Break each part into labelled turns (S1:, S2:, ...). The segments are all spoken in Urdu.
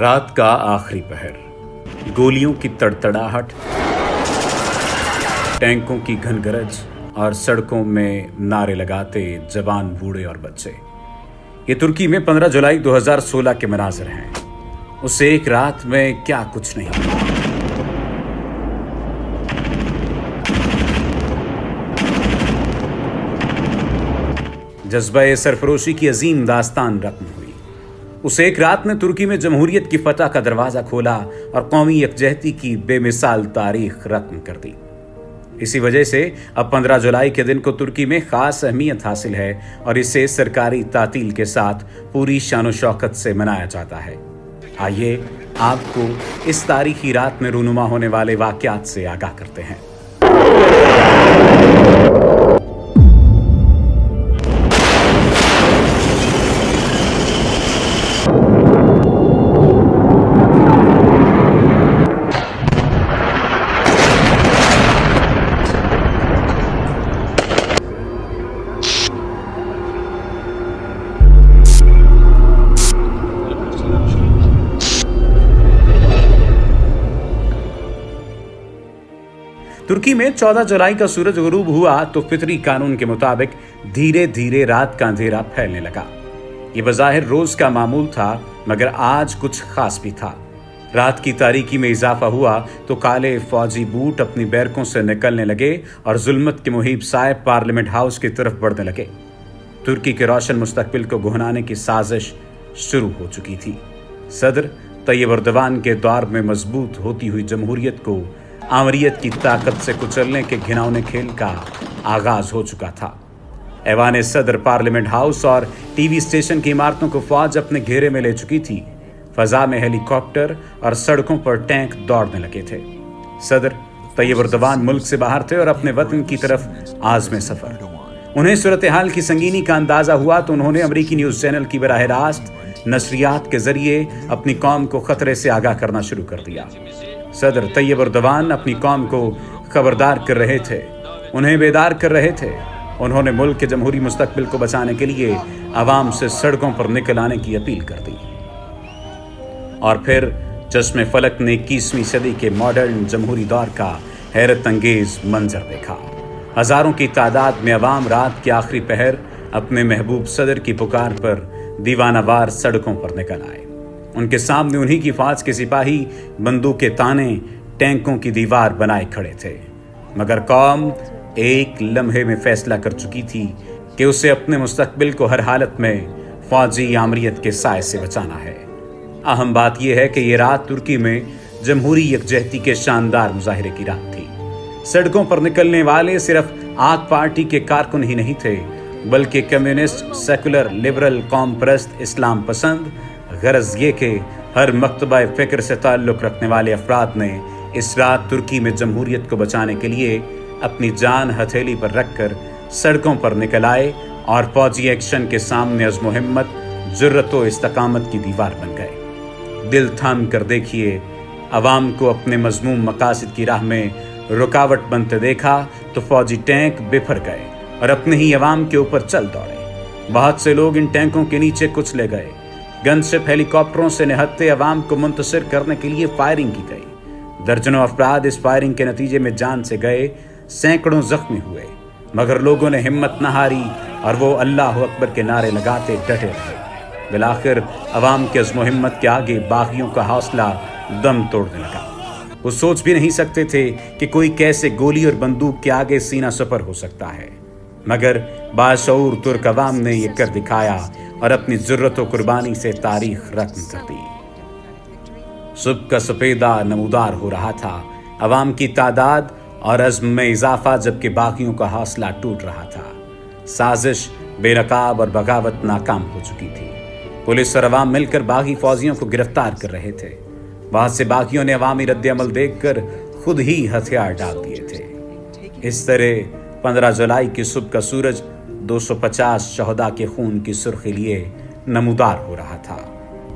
S1: رات کا آخری پہر، گولیوں کی تڑتڑاہٹ، ٹینکوں کی گھن گرج اور سڑکوں میں نعرے لگاتے جوان بوڑھے اور بچے۔ یہ ترکی میں 15 جولائی 2016 کے مناظر ہیں۔ اس ایک رات میں کیا کچھ نہیں۔ جذبہ سرفروشی کی عظیم داستان رقم ہوئی۔ اس ایک رات نے ترکی میں جمہوریت کی فتح کا دروازہ کھولا اور قومی یکجہتی کی بے مثال تاریخ رقم کر دی۔ اسی وجہ سے اب 15 جولائی کے دن کو ترکی میں خاص اہمیت حاصل ہے اور اسے سرکاری تعطیل کے ساتھ پوری شان و شوکت سے منایا جاتا ہے۔ آئیے آپ کو اس تاریخی رات میں رونما ہونے والے واقعات سے آگاہ کرتے ہیں۔ ترکی میں 14 جولائی کا سورج غروب ہوا تو فطری قانون کے مطابق دھیرے دھیرے رات کا اندھیرا پھیلنے لگا۔ یہ بظاہر روز کا معمول تھا، مگر آج کچھ خاص بھی تھا۔ رات کی تاریکی میں اضافہ ہوا تو کالے فوجی بوٹ اپنی بیرکوں سے نکلنے لگے اور ظلمت کے محیب سائے پارلیمنٹ ہاؤس کی طرف بڑھنے لگے۔ ترکی کے روشن مستقبل کو گہنانے کی سازش شروع ہو چکی تھی۔ صدر طیب اردوان کے دور میں مضبوط ہوتی ہوئی جمہوریت کو آمریت کی طاقت سے کچلنے کے گھناؤنے کھیل کا آغاز ہو چکا تھا۔ ایوان صدر، پارلیمنٹ ہاؤس اور ٹی وی اسٹیشن کی عمارتوں کو فوج اپنے گھیرے میں لے چکی تھی۔ فضا میں ہیلی کاپٹر اور سڑکوں پر ٹینک دوڑنے لگے تھے۔ صدر طیب اردوان ملک سے باہر تھے اور اپنے وطن کی طرف عازم سفر۔ انہیں صورتحال کی سنگینی کا اندازہ ہوا تو انہوں نے امریکی نیوز چینل کی براہ راست نشریات کے ذریعے اپنی قوم کو خطرے سے آگاہ کرنا شروع کر دیا۔ صدر طیب اردوان اپنی قوم کو خبردار کر رہے تھے، انہیں بیدار کر رہے تھے۔ انہوں نے ملک کے جمہوری مستقبل کو بچانے کے لیے عوام سے سڑکوں پر نکل آنے کی اپیل کر دی۔ اور پھر چشم فلک نے 21ویں صدی کے ماڈرن جمہوری دور کا حیرت انگیز منظر دیکھا۔ ہزاروں کی تعداد میں عوام رات کے آخری پہر اپنے محبوب صدر کی پکار پر دیوانہ وار سڑکوں پر نکل آئے۔ ان کے سامنے انہی کی فوج کے سپاہی بندوق کے تانے ٹینکوں کی دیوار بنائے کھڑے تھے، مگر قوم ایک لمحے میں فیصلہ کر چکی تھی کہ اسے اپنے مستقبل کو ہر حالت میں فوجی آمریت کے سائے سے بچانا ہے۔ اہم بات یہ ہے کہ یہ رات ترکی میں جمہوری یکجہتی کے شاندار مظاہرے کی رات تھی۔ سڑکوں پر نکلنے والے صرف آک پارٹی کے کارکن ہی نہیں تھے، بلکہ کمیونسٹ، سیکولر، لبرل، قوم پرست، اسلام پسند، غرض یہ کہ ہر مکتبہ فکر سے تعلق رکھنے والے افراد نے اس رات ترکی میں جمہوریت کو بچانے کے لیے اپنی جان ہتھیلی پر رکھ کر سڑکوں پر نکل آئے اور فوجی ایکشن کے سامنے عزم و ہمت، جرت و استقامت کی دیوار بن گئے۔ دل تھام کر دیکھیے، عوام کو اپنے مذموم مقاصد کی راہ میں رکاوٹ بنتے دیکھا تو فوجی ٹینک بفر گئے اور اپنے ہی عوام کے اوپر چل دوڑے۔ بہت سے لوگ ان ٹینکوں کے نیچے کچلے گئے۔ گن شپ ہیلی کاپٹروں سے نہتے عوام کو منتشر کرنے کے لیے فائرنگ کی گئی۔ درجنوں افراد اس فائرنگ کے نتیجے میں جان سے گئے، سینکڑوں زخمی ہوئے، مگر لوگوں نے ہمت نہ ہاری اور وہ اللہ اکبر کے نعرے لگاتے ڈٹے رہے۔ بالآخر عوام کے عزم و ہمت کے آگے باغیوں کا حوصلہ دم توڑنے لگا۔ وہ سوچ بھی نہیں سکتے تھے کہ کوئی کیسے گولی اور بندوق کے آگے سینہ سپر ہو سکتا ہے، مگر باشعور ترک عوام نے یہ کر دکھایا اور اپنی جرت و قربانی سے تاریخ رقم کر دی۔ صبح کا سپیدہ نمودار ہو رہا تھا، عوام کی تعداد اور عزم میں اضافہ، جبکہ باغیوں کا حوصلہ ٹوٹ رہا تھا۔ سازش بے نقاب اور بغاوت ناکام ہو چکی تھی۔ پولیس اور عوام مل کر باغی فوجیوں کو گرفتار کر رہے تھے۔ بہت سے باغیوں نے عوامی رد عمل دیکھ کر خود ہی ہتھیار ڈال دیے تھے۔ اس طرح 15 جولائی کی صبح کا سورج 250 شہداء کے خون کی سرخی لیے نمودار ہو رہا تھا۔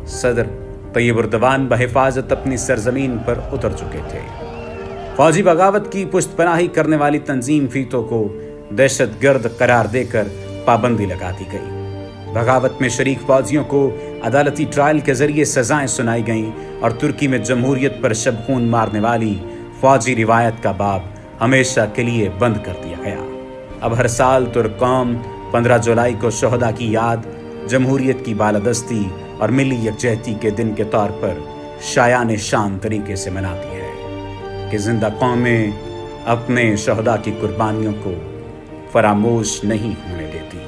S1: صدر طیب اردوان بحفاظت اپنی سرزمین پر اتر چکے تھے۔ فوجی بغاوت کی پشت پناہی کرنے والی تنظیم فیتو کو دہشت گرد قرار دے کر پابندی لگا دی گئی۔ بغاوت میں شریک فوجیوں کو عدالتی ٹرائل کے ذریعے سزائیں سنائی گئیں اور ترکی میں جمہوریت پر شب خون مارنے والی فوجی روایت کا باب ہمیشہ کے لیے بند کر دیا گیا۔ اب ہر سال ترک قوم 15 جولائی کو شہداء کی یاد، جمہوریت کی بالادستی اور ملی یکجہتی کے دن کے طور پر شایان شان طریقے سے مناتی ہے کہ زندہ قومیں اپنے شہداء کی قربانیوں کو فراموش نہیں ہونے دیتی۔